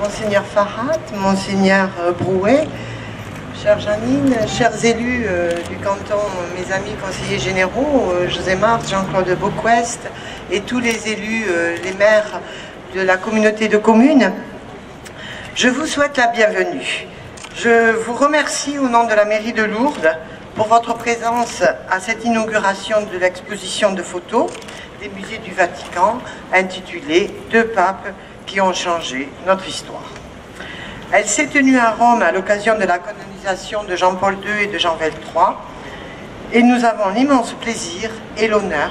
Monseigneur Farhat, Monseigneur Brouet, chère Janine, chers élus du canton, mes amis conseillers généraux, José Marthe, Jean-Claude Beauquest et tous les élus, les maires de la communauté de communes, je vous souhaite la bienvenue. Je vous remercie au nom de la mairie de Lourdes pour votre présence à cette inauguration de l'exposition de photos des musées du Vatican intitulée « Deux papes qui ont changé notre histoire ». Elle s'est tenue à Rome à l'occasion de la canonisation de Jean-Paul II et de Jean-XXIII et nous avons l'immense plaisir et l'honneur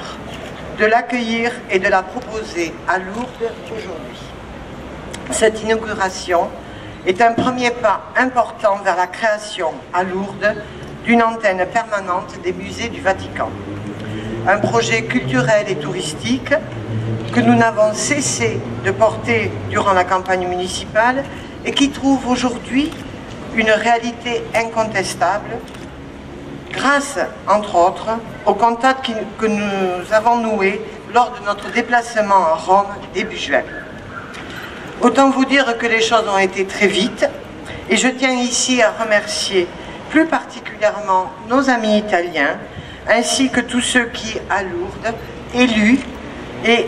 de l'accueillir et de la proposer à Lourdes aujourd'hui. Cette inauguration est un premier pas important vers la création à Lourdes d'une antenne permanente des musées du Vatican. Un projet culturel et touristique que nous n'avons cessé de porter durant la campagne municipale et qui trouve aujourd'hui une réalité incontestable grâce, entre autres, au contact que nous avons noué lors de notre déplacement à Rome début juin. Autant vous dire que les choses ont été très vite et je tiens ici à remercier plus particulièrement nos amis italiens ainsi que tous ceux qui, à Lourdes, élus et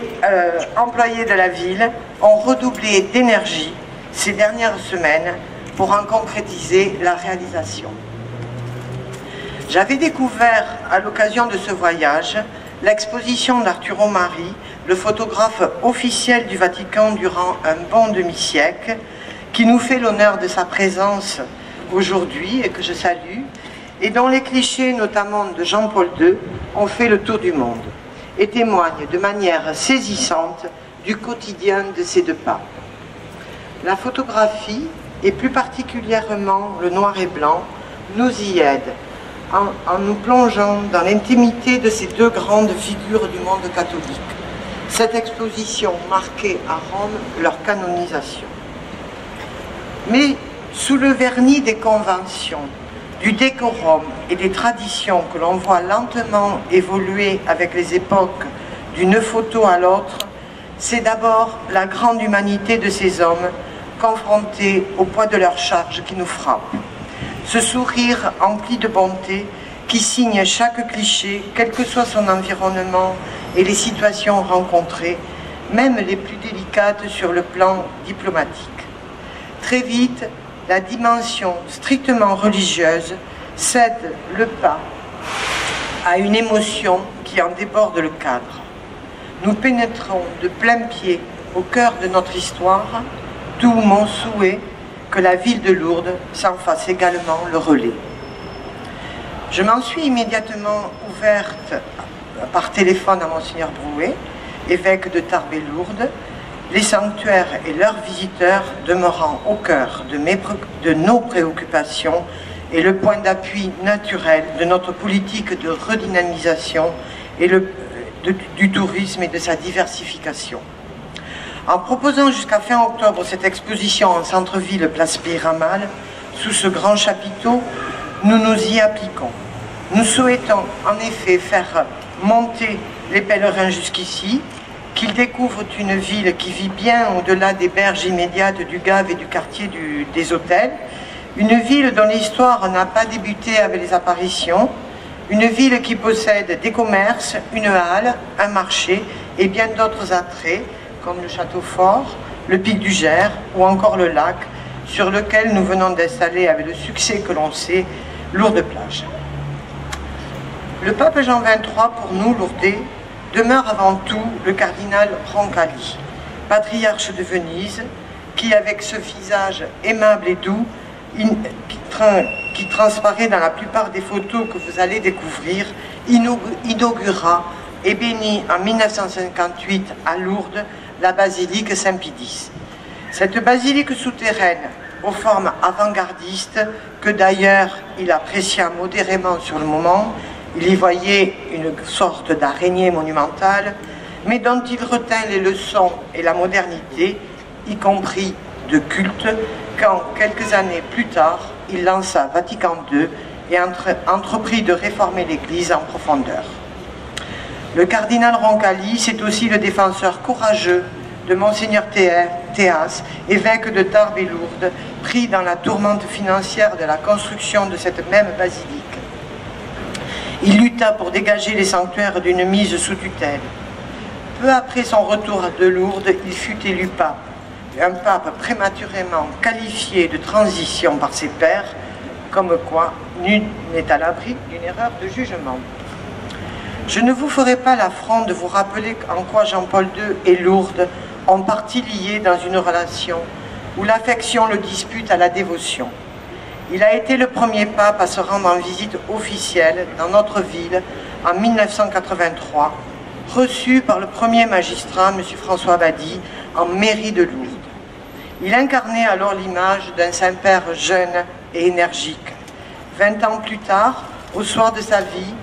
employés de la ville, ont redoublé d'énergie ces dernières semaines pour en concrétiser la réalisation. J'avais découvert à l'occasion de ce voyage l'exposition d'Arturo Mari, le photographe officiel du Vatican durant un bon demi-siècle, qui nous fait l'honneur de sa présence aujourd'hui et que je salue, et dont les clichés, notamment de Jean-Paul II, ont fait le tour du monde et témoignent de manière saisissante du quotidien de ces deux papes. La photographie, et plus particulièrement le noir et blanc, nous y aide en nous plongeant dans l'intimité de ces deux grandes figures du monde catholique. Cette exposition marquait à Rome leur canonisation. Mais sous le vernis des conventions, du décorum et des traditions que l'on voit lentement évoluer avec les époques d'une photo à l'autre, c'est d'abord la grande humanité de ces hommes confrontés au poids de leur charge qui nous frappe. Ce sourire empli de bonté qui signe chaque cliché, quel que soit son environnement et les situations rencontrées, même les plus délicates sur le plan diplomatique. Très vite, la dimension strictement religieuse cède le pas à une émotion qui en déborde le cadre. Nous pénétrons de plein pied au cœur de notre histoire, d'où mon souhait que la ville de Lourdes s'en fasse également le relais. Je m'en suis immédiatement ouverte par téléphone à Monseigneur Brouet, évêque de Tarbes et Lourdes, les sanctuaires et leurs visiteurs demeurant au cœur de nos préoccupations et le point d'appui naturel de notre politique de redynamisation et du tourisme et de sa diversification. En proposant jusqu'à fin octobre cette exposition en centre-ville place Peyramal, sous ce grand chapiteau, nous nous y appliquons. Nous souhaitons en effet faire monter les pèlerins jusqu'ici, qu'ils découvrent une ville qui vit bien au-delà des berges immédiates du Gave et du quartier des hôtels, une ville dont l'histoire n'a pas débuté avec les apparitions, une ville qui possède des commerces, une halle, un marché et bien d'autres attraits, comme le château fort, le pic du Gers ou encore le lac, sur lequel nous venons d'installer avec le succès que l'on sait, Lourdes-Plage. Le pape Jean XXIII, pour nous, Lourdais, demeure avant tout le cardinal Roncalli, patriarche de Venise, qui, avec ce visage aimable et doux, qui transparaît dans la plupart des photos que vous allez découvrir, inaugura et bénit en 1958 à Lourdes la basilique Saint-Pie X. Cette basilique souterraine, aux formes avant-gardistes, que d'ailleurs il apprécia modérément sur le moment, il y voyait une sorte d'araignée monumentale, mais dont il retint les leçons et la modernité, y compris de culte, quand, quelques années plus tard, il lança Vatican II et entreprit de réformer l'Église en profondeur. Le cardinal Roncalli, c'est aussi le défenseur courageux de Monseigneur Théer Théas, évêque de Tarbes et Lourdes, pris dans la tourmente financière de la construction de cette même basilique. Il lutta pour dégager les sanctuaires d'une mise sous tutelle. Peu après son retour de Lourdes, il fut élu pape, un pape prématurément qualifié de transition par ses pairs, comme quoi nul n'est à l'abri d'une erreur de jugement. Je ne vous ferai pas l'affront de vous rappeler en quoi Jean-Paul II et Lourdes ont partie liés dans une relation où l'affection le dispute à la dévotion. Il a été le premier pape à se rendre en visite officielle dans notre ville en 1983, reçu par le premier magistrat, M. François Badi, en mairie de Lourdes. Il incarnait alors l'image d'un Saint-Père jeune et énergique. 20 ans plus tard, au soir de sa vie,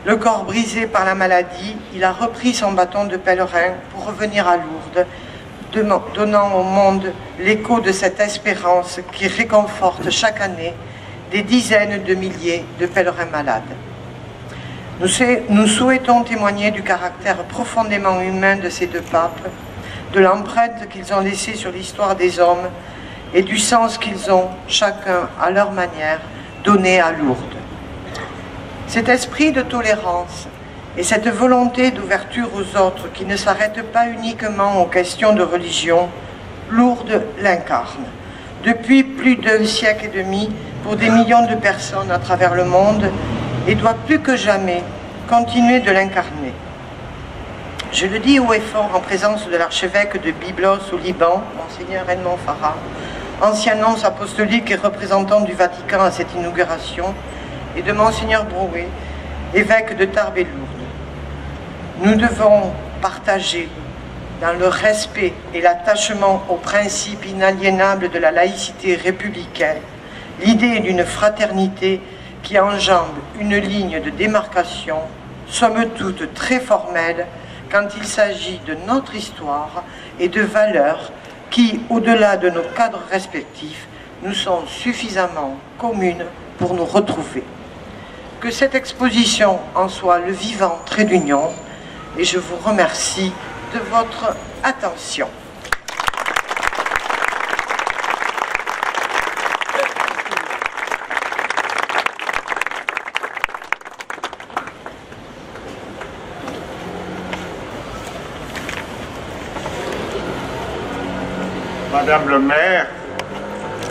le corps brisé par la maladie, il a repris son bâton de pèlerin pour revenir à Lourdes, donnant au monde l'écho de cette espérance qui réconforte chaque année des dizaines de milliers de pèlerins malades. Nous souhaitons témoigner du caractère profondément humain de ces deux papes, de l'empreinte qu'ils ont laissée sur l'histoire des hommes et du sens qu'ils ont, chacun à leur manière, donné à Lourdes. Cet esprit de tolérance et cette volonté d'ouverture aux autres qui ne s'arrête pas uniquement aux questions de religion, Lourdes l'incarne. Depuis plus d'un siècle et demi, pour des millions de personnes à travers le monde, et doit plus que jamais continuer de l'incarner. Je le dis haut et fort en présence de l'archevêque de Byblos au Liban, Monseigneur Edmond Farah, ancien nonce apostolique et représentant du Vatican à cette inauguration, et de Monseigneur Brouet, évêque de Tarbes et Lourdes. Nous devons partager dans le respect et l'attachement aux principes inaliénables de la laïcité républicaine l'idée d'une fraternité qui enjambe une ligne de démarcation, somme toute très formelle, quand il s'agit de notre histoire et de valeurs qui, au-delà de nos cadres respectifs, nous sont suffisamment communes pour nous retrouver. Que cette exposition en soit le vivant trait d'union, et je vous remercie de votre attention. Madame le maire,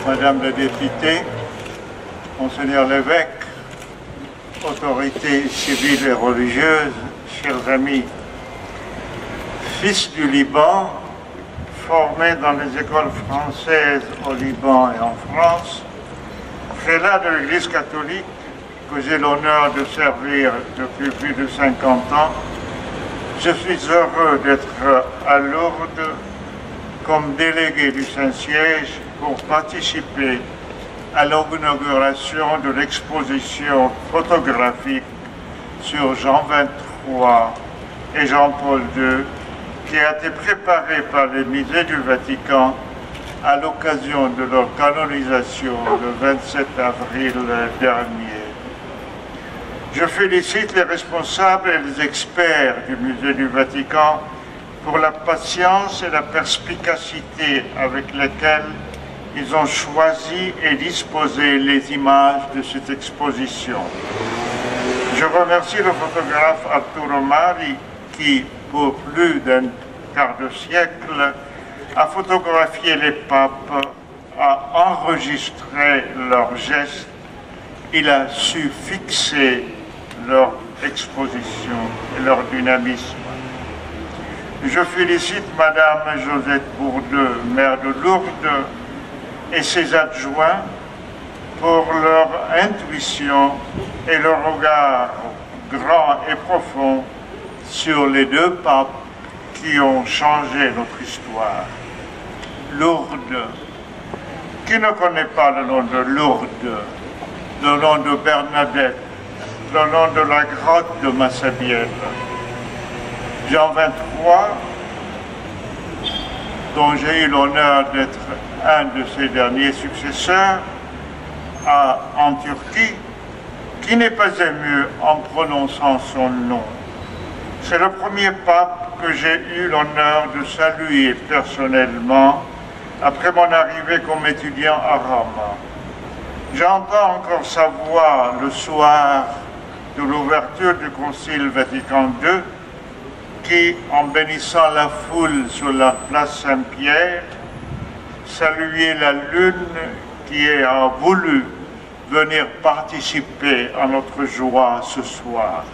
Madame la députée, Monseigneur l'évêque, autorités civiles et religieuses, chers amis, fils du Liban, formé dans les écoles françaises au Liban et en France, prélat de l'Église catholique que j'ai l'honneur de servir depuis plus de 50 ans, je suis heureux d'être à Lourdes comme délégué du Saint-Siège pour participer à l'inauguration de l'exposition photographique sur Jean XXIII et Jean-Paul II qui a été préparée par les musées du Vatican à l'occasion de leur canonisation le 27 avril dernier. Je félicite les responsables et les experts du musée du Vatican pour la patience et la perspicacité avec lesquelles ils ont choisi et disposé les images de cette exposition. Je remercie le photographe Arturo Mari qui, pour plus d'un quart de siècle, a photographié les papes, a enregistré leurs gestes, il a su fixer leur exposition et leur dynamisme. Je félicite Madame Josette Bourdeux, maire de Lourdes, et ses adjoints pour leur intuition et leur regard grand et profond sur les deux papes qui ont changé notre histoire. Lourdes, qui ne connaît pas le nom de Lourdes, le nom de Bernadette, le nom de la grotte de Massabielle. Jean XXIII, dont j'ai eu l'honneur d'être un de ses derniers successeurs, en Turquie, qui n'est pas ému en prononçant son nom. C'est le premier pape que j'ai eu l'honneur de saluer personnellement après mon arrivée comme étudiant à Rome. J'entends encore sa voix le soir de l'ouverture du Concile Vatican II qui, en bénissant la foule sur la place Saint-Pierre, saluait la lune qui a voulu venir participer à notre joie ce soir.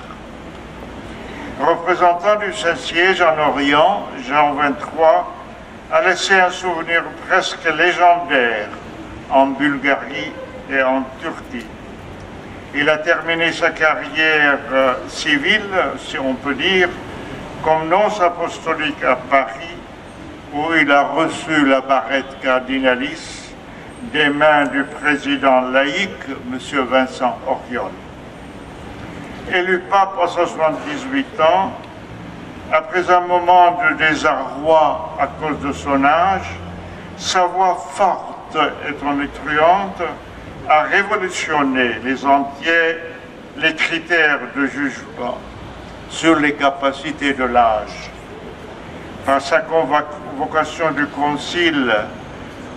Représentant du Saint-Siège en Orient, Jean XXIII a laissé un souvenir presque légendaire en Bulgarie et en Turquie. Il a terminé sa carrière civile, si on peut dire, comme nonce apostolique à Paris, où il a reçu la barrette cardinalice des mains du président laïque, M. Vincent Auriol. Élu pape à 78 ans, après un moment de désarroi à cause de son âge, sa voix forte et tonitruante a révolutionné les critères de jugement sur les capacités de l'âge. Par sa convocation du Concile,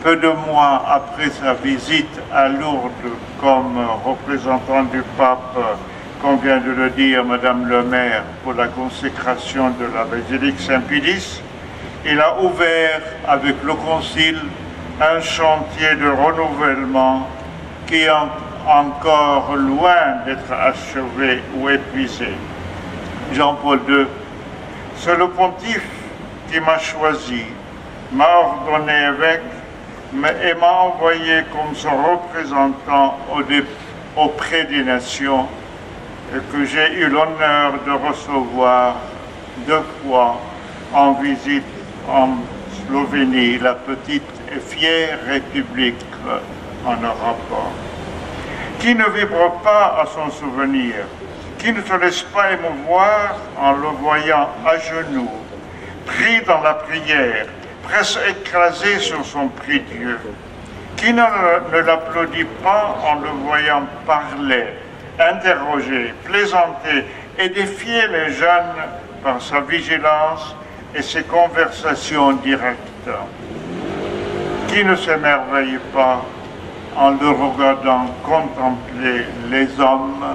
peu de mois après sa visite à Lourdes comme représentant du pape, comme vient de le dire Madame le maire, pour la consécration de la basilique Saint-Pédis, il a ouvert avec le Concile un chantier de renouvellement qui est encore loin d'être achevé ou épuisé. Jean-Paul II, c'est le pontife qui m'a choisi, m'a ordonné évêque et m'a envoyé comme son représentant auprès des nations et que j'ai eu l'honneur de recevoir 2 fois en visite en Slovénie, la petite et fière république en Europe. Qui ne vibre pas à son souvenir, qui ne se laisse pas émouvoir en le voyant à genoux, pris dans la prière, presque écrasé sur son prie-Dieu, qui ne l'applaudit pas en le voyant parler, interroger, plaisanter et défier les jeunes par sa vigilance et ses conversations directes, qui ne s'émerveille pas en le regardant contempler les hommes,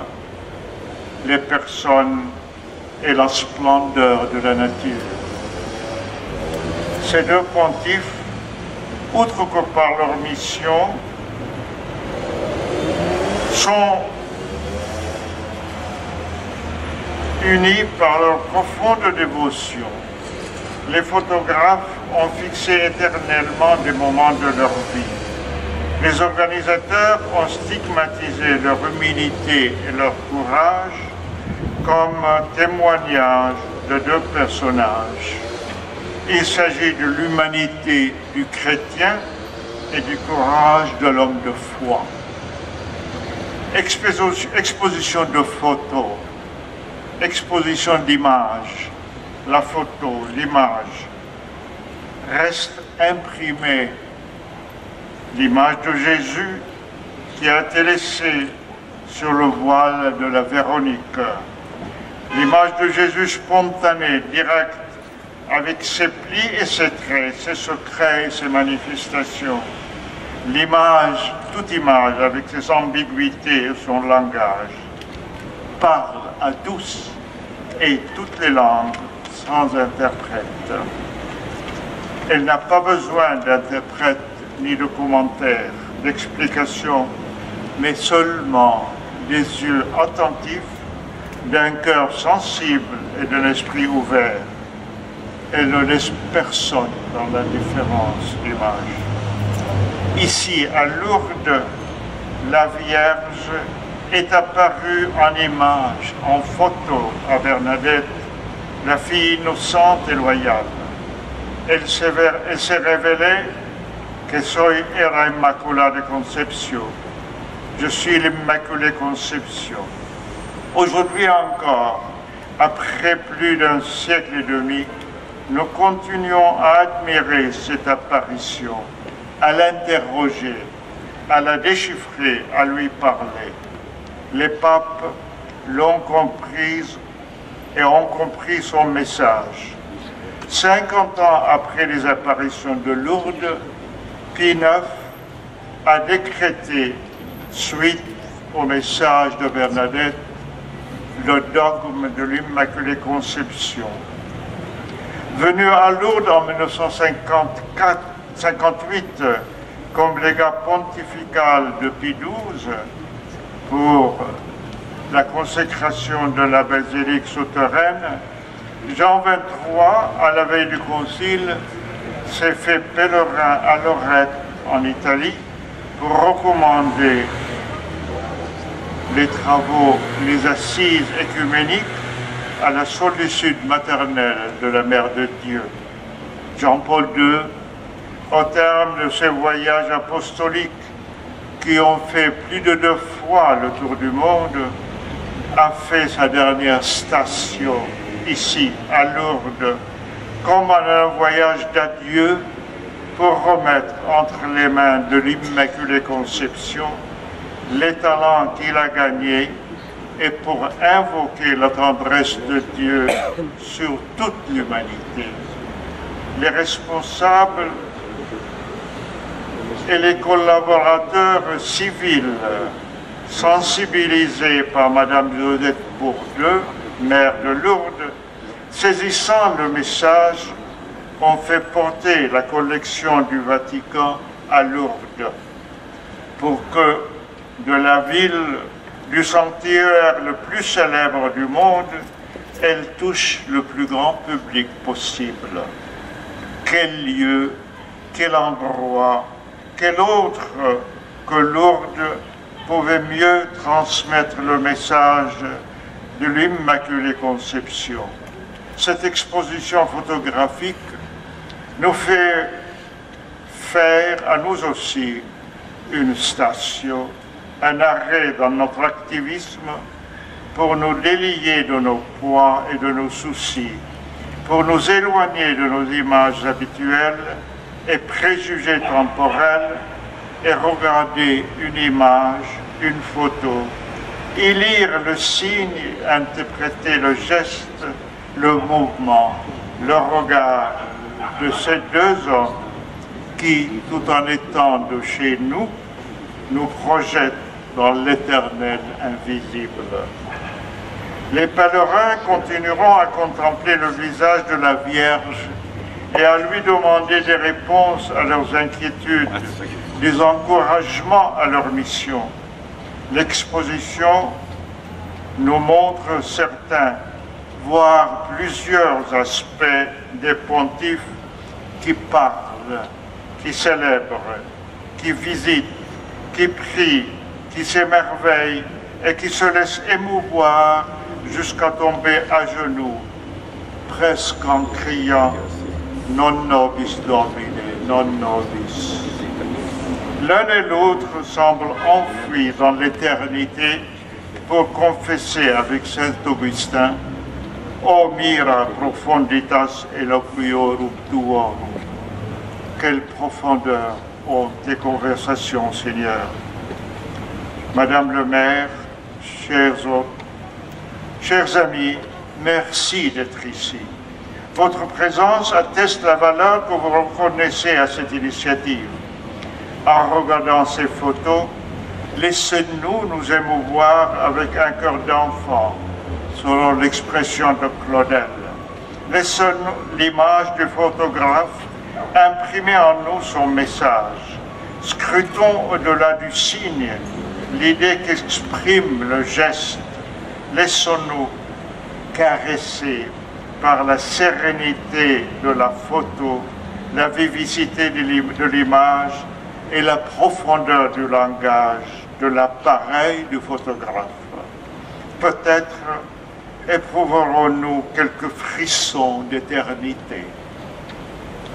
les personnes et la splendeur de la nature. Ces 2 pontifes, outre que par leur mission, sont unis par leur profonde dévotion. Les photographes ont fixé éternellement des moments de leur vie. Les organisateurs ont stigmatisé leur humilité et leur courage comme témoignage de 2 personnages. Il s'agit de l'humanité du chrétien et du courage de l'homme de foi. Exposition de photos, exposition d'images, la photo, l'image, reste imprimée l'image de Jésus qui a été laissée sur le voile de la Véronique. L'image de Jésus spontanée, directe, avec ses plis et ses traits, ses secrets et ses manifestations. L'image, toute image, avec ses ambiguïtés et son langage, parle à tous et toutes les langues sans interprète. Elle n'a pas besoin d'interprète ni de commentaires, d'explications, mais seulement des yeux attentifs, d'un cœur sensible et d'un esprit ouvert. Elle ne laisse personne dans l'indifférence d'image. Ici, à Lourdes, la Vierge est apparue en image, en photo à Bernadette, la fille innocente et loyale. Elle s'est révélée que soy era Immaculada Conception. Je suis l'Immaculée Conception. Aujourd'hui encore, après plus d'un siècle et demi, nous continuons à admirer cette apparition, à l'interroger, à la déchiffrer, à lui parler. Les papes l'ont comprise et ont compris son message. 50 ans après les apparitions de Lourdes, Pie IX a décrété, suite au message de Bernadette, le dogme de l'Immaculée Conception. Venu à Lourdes en 1958 comme légat pontifical de Pie XII pour la consécration de la basilique souterraine, Jean XXIII, à la veille du concile, s'est fait pèlerin à Lorette, en Italie, pour recommander les travaux, les assises écuméniques à la sollicitude maternelle de la Mère de Dieu. Jean-Paul II, au terme de ses voyages apostoliques qui ont fait plus de 2 fois le tour du monde, a fait sa dernière station ici, à Lourdes, comme un voyage d'adieu pour remettre entre les mains de l'Immaculée Conception les talents qu'il a gagnés et pour invoquer la tendresse de Dieu sur toute l'humanité. Les responsables et les collaborateurs civils, sensibilisés par Madame Josette Bourdieu, maire de Lourdes, saisissant le message, ont fait porter la collection du Vatican à Lourdes pour que de la ville du sanctuaire le plus célèbre du monde, elle touche le plus grand public possible. Quel lieu, quel endroit, quel autre que Lourdes pouvait mieux transmettre le message de l'Immaculée Conception. Cette exposition photographique nous fait faire à nous aussi une station, un arrêt dans notre activisme pour nous délier de nos poids et de nos soucis, pour nous éloigner de nos images habituelles et préjugés temporels et regarder une image, une photo, y lire le signe, interpréter le geste, le mouvement, le regard de ces 2 hommes qui, tout en étant de chez nous, nous projettent dans l'éternel invisible. Les pèlerins continueront à contempler le visage de la Vierge et à lui demander des réponses à leurs inquiétudes, des encouragements à leur mission. L'exposition nous montre certains, voire plusieurs aspects des pontifes qui parlent, qui célèbrent, qui visitent, qui prient, qui s'émerveillent et qui se laissent émouvoir jusqu'à tomber à genoux, presque en criant « Non nobis Domine, non nobis ». L'un et l'autre semblent enfuis dans l'éternité pour confesser avec saint Augustin « O mira profunditas eloquiorum tuorum ». Quelle profondeur ont tes conversations, Seigneur. Madame le maire, chers amis, merci d'être ici. Votre présence atteste la valeur que vous reconnaissez à cette initiative. En regardant ces photos, laissez-nous nous émouvoir avec un cœur d'enfant, selon l'expression de Claudel. Laissez-nous l'image du photographe imprimer en nous son message. Scrutons au-delà du signe l'idée qu'exprime le geste. Laissons-nous caresser par la sérénité de la photo, la vivacité de l'image et la profondeur du langage de l'appareil du photographe. Peut-être éprouverons-nous quelques frissons d'éternité.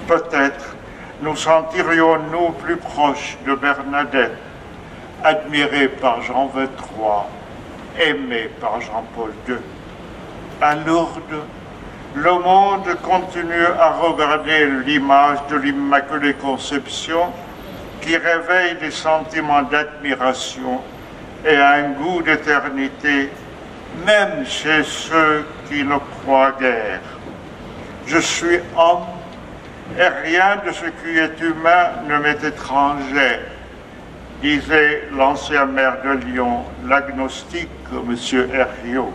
Peut-être nous sentirions-nous plus proches de Bernadette, admirée par Jean XXIII, aimée par Jean-Paul II. À Lourdes, le monde continue à regarder l'image de l'Immaculée Conception qui réveille des sentiments d'admiration et un goût d'éternité, même chez ceux qui ne croient guère. Je suis homme Et rien de ce qui est humain ne m'est étranger, disait l'ancien maire de Lyon, l'agnostique M. Herriot.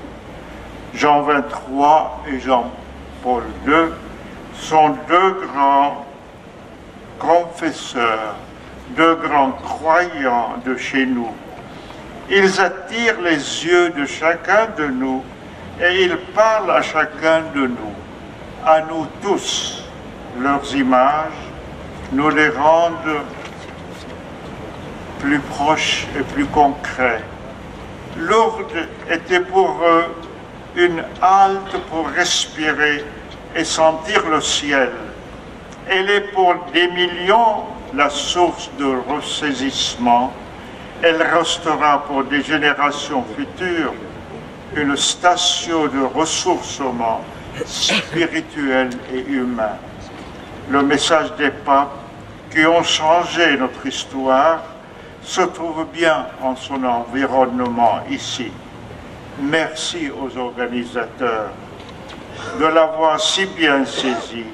Jean XXIII et Jean-Paul II sont deux grands confesseurs, deux grands croyants de chez nous. Ils attirent les yeux de chacun de nous et ils parlent à chacun de nous, à nous tous. Leurs images nous les rendent plus proches et plus concrets. Lourdes était pour eux une halte pour respirer et sentir le ciel. Elle est pour des millions la source de ressaisissement. Elle restera pour des générations futures une station de ressourcement spirituel et humain. Le message des papes qui ont changé notre histoire se trouve bien en son environnement ici. Merci aux organisateurs de l'avoir si bien saisi.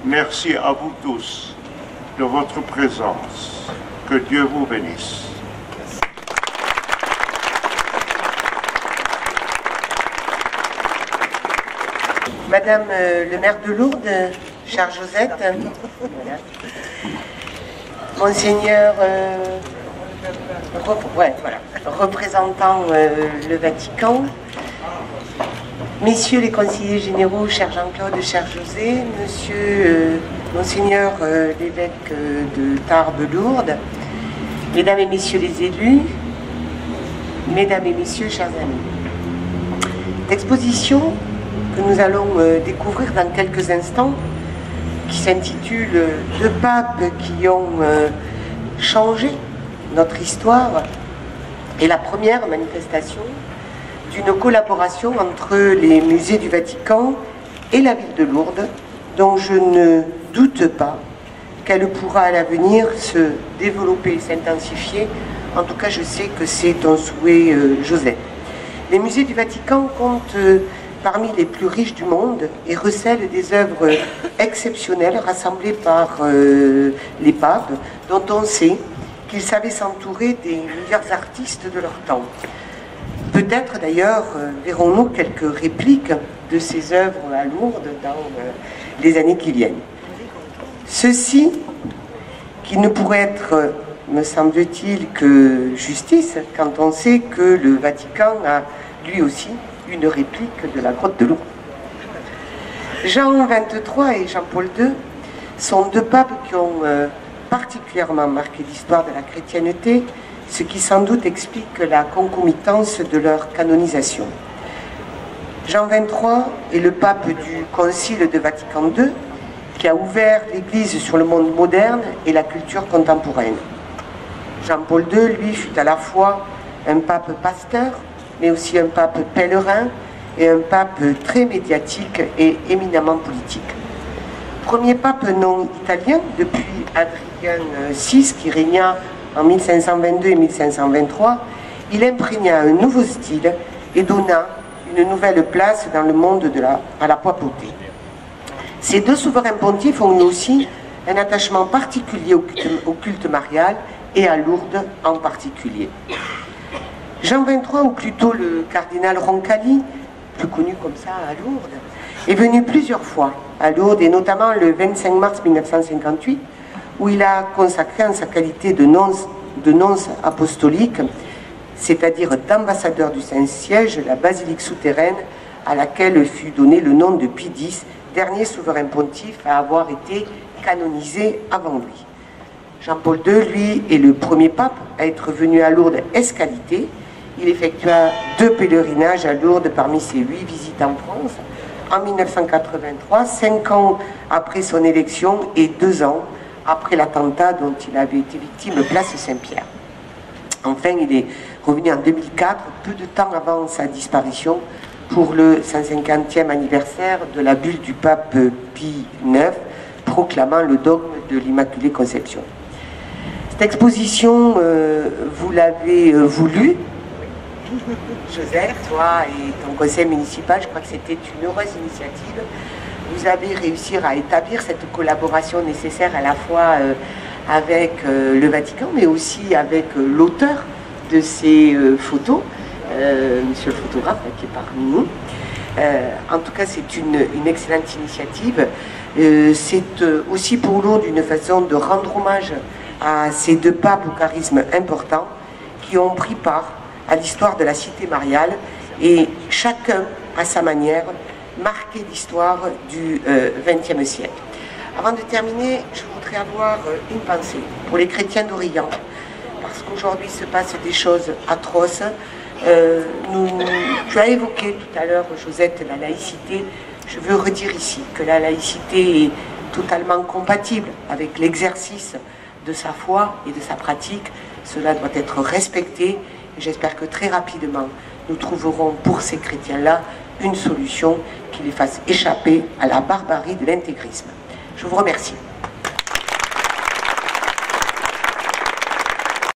Merci à vous tous de votre présence. Que Dieu vous bénisse. Madame le maire de Lourdes, chère Josette, Monseigneur, représentant le Vatican, Messieurs les conseillers généraux, cher Jean-Claude, cher José, Monseigneur l'évêque de Tarbes-Lourdes, Mesdames et Messieurs les élus, Mesdames et Messieurs, chers amis. L'exposition que nous allons découvrir dans quelques instants, qui s'intitule « Deux papes qui ont changé notre histoire », est la première manifestation d'une collaboration entre les musées du Vatican et la ville de Lourdes, dont je ne doute pas qu'elle pourra à l'avenir se développer et s'intensifier. En tout cas, je sais que c'est ton souhait, Joseph. Les musées du Vatican comptent parmi les plus riches du monde et recèlent des œuvres exceptionnelles rassemblées par les papes, dont on sait qu'ils savaient s'entourer des meilleurs artistes de leur temps. Peut-être d'ailleurs verrons-nous quelques répliques de ces œuvres à Lourdes dans les années qui viennent. Ceci, qui ne pourrait être, me semble-t-il, que justice, quand on sait que le Vatican a lui aussi une réplique de la grotte de Lourdes. Jean XXIII et Jean-Paul II sont deux papes qui ont particulièrement marqué l'histoire de la chrétienté, ce qui sans doute explique la concomitance de leur canonisation. Jean XXIII est le pape du Concile de Vatican II, qui a ouvert l'Église sur le monde moderne et la culture contemporaine. Jean-Paul II, lui, fut à la fois un pape pasteur, mais aussi un pape pèlerin et un pape très médiatique et éminemment politique. Premier pape non italien depuis Adrien VI, qui régna en 1522 et 1523, il imprégna un nouveau style et donna une nouvelle place dans le monde à la papauté. Ces deux souverains pontifes ont eu aussi un attachement particulier au culte marial et à Lourdes en particulier. Jean XXIII, ou plutôt le cardinal Roncalli, plus connu comme ça à Lourdes, est venu plusieurs fois à Lourdes, et notamment le 25 mars 1958, où il a consacré en sa qualité de nonce apostolique, c'est-à-dire d'ambassadeur du Saint-Siège, la basilique souterraine à laquelle fut donné le nom de Pie X, dernier souverain pontife à avoir été canonisé avant lui. Jean-Paul II, lui, est le premier pape à être venu à Lourdes escalité. Il effectua 2 pèlerinages à Lourdes parmi ses 8 visites en France, en 1983, 5 ans après son élection et 2 ans après l'attentat dont il avait été victime place Saint-Pierre. Enfin, il est revenu en 2004, peu de temps avant sa disparition, pour le 150e anniversaire de la bulle du pape Pie IX, proclamant le dogme de l'Immaculée Conception. Cette exposition, vous l'avez voulue, Joseph, toi et ton conseil municipal. Je crois que c'était une heureuse initiative vous avez réussi à établir cette collaboration nécessaire à la fois avec le Vatican, mais aussi avec l'auteur de ces photos, monsieur le photographe qui est parmi nous. En tout cas, c'est une excellente initiative. C'est aussi pour nous d'une façon de rendre hommage à ces deux papes au charisme important qui ont pris part à l'histoire de la cité mariale et chacun, à sa manière, marqué l'histoire du XXe siècle. Avant de terminer, je voudrais avoir une pensée pour les chrétiens d'Orient, parce qu'aujourd'hui se passent des choses atroces. Tu as évoqué tout à l'heure, Josette, la laïcité. Je veux redire ici que la laïcité est totalement compatible avec l'exercice de sa foi et de sa pratique. Cela doit être respecté et j'espère que très rapidement nous trouverons pour ces chrétiens-là une solution qui les fasse échapper à la barbarie de l'intégrisme. Je vous remercie.